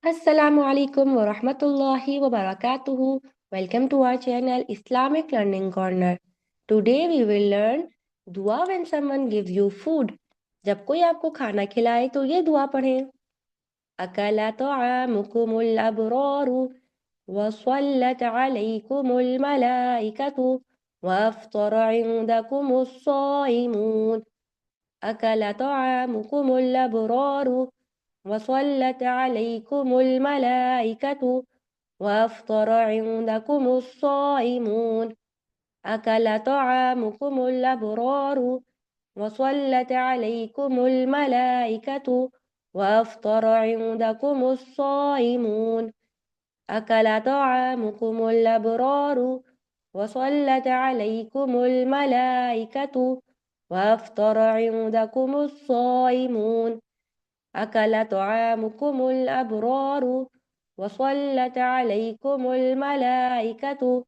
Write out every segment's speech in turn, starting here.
Assalamu alaikum wa rahmatullahi wa barakatuhu. Welcome to our channel Islamic Learning Corner. Today we will learn dua when someone gives you food. जब कोई आपको खाना खिलाए तो ये दुआ पढ़ें। अकला तआमुकुमुल अबरारु वसल्लत अलैकुमुल मलाइकतु वअफ्तर इंदकुमुस साइमून। अकला तआमुकुमुल अबरारु وصلت عليكم الملائكة وأفطر عندكم الصائمون أكل طعامكم الأبرار وصلت عليكم الملائكة وأفطر عندكم الصائمون أكل طعامكم الأبرار وصلت عليكم الملائكة وأفطر عندكم الصائمون أكل طعامكم الأبرار وصلت عليكم الملائكة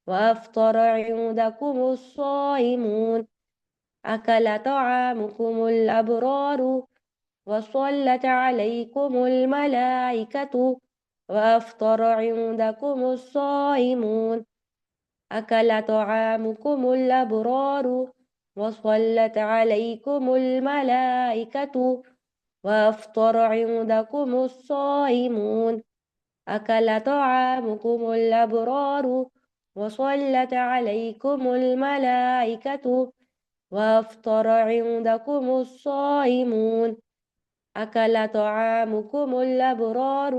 وأفطر عندكم الصائمون أكل طعامكم الأبرار وصلت عليكم الملائكة وأفطر عندكم الصائمون أكل طعامكم الأبرار وصلت عليكم الملائكة وأفطر عندكم الصائمون أكل طعامكم الأبرار وصلت عليكم الملائكة وأفطر عندكم الصائمون أكل طعامكم الأبرار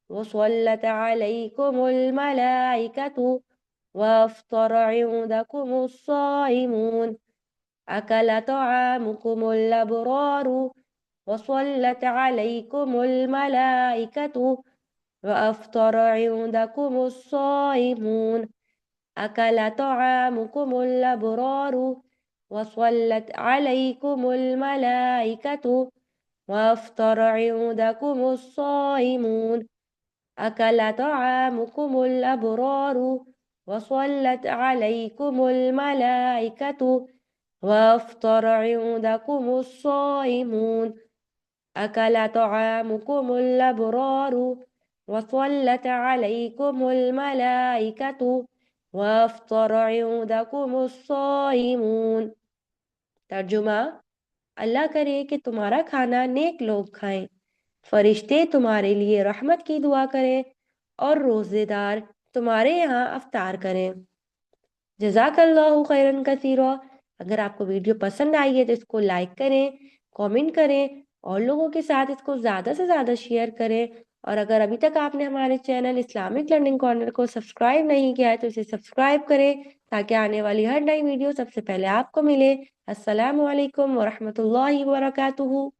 وصلت عليكم الملائكة وأفطر عندكم الصائمون أكل طعامكم الأبرار وصلت عليكم الملائكة وأفطر عندكم الصائمون أكل طعامكم الأبرار وصلت عليكم الملائكة وأفطر عندكم الصائمون أكل طعامكم الأبرار وصلت عليكم الملائكة وأفطر عندكم الصائمون أكل طعامكم الأبرار وصلت عليكم الملائكة وأفطر عندكم الصائمون। तर्जुमा, अल्लाह करे कि तुम्हारा खाना नेक लोग खाएं, फरिश्ते तुम्हारे लिए रहमत की दुआ करें और रोज़ेदार तुम्हारे यहाँ अफ्तार करें। जज़ाकल्लाहु खैरन कसीरा। अगर आपको वीडियो पसंद आई है तो इसको लाइक करें, कमेंट करें और लोगों के साथ इसको ज़्यादा से ज़्यादा शेयर करें। और अगर अभी तक आपने हमारे चैनल इस्लामिक लर्निंग कॉर्नर को सब्सक्राइब नहीं किया है तो इसे सब्सक्राइब करें ताकि आने वाली हर नई वीडियो सबसे पहले आपको मिले। अस्सलामु अलैकुम वरहमतुल्लाहि वबरकातुहू।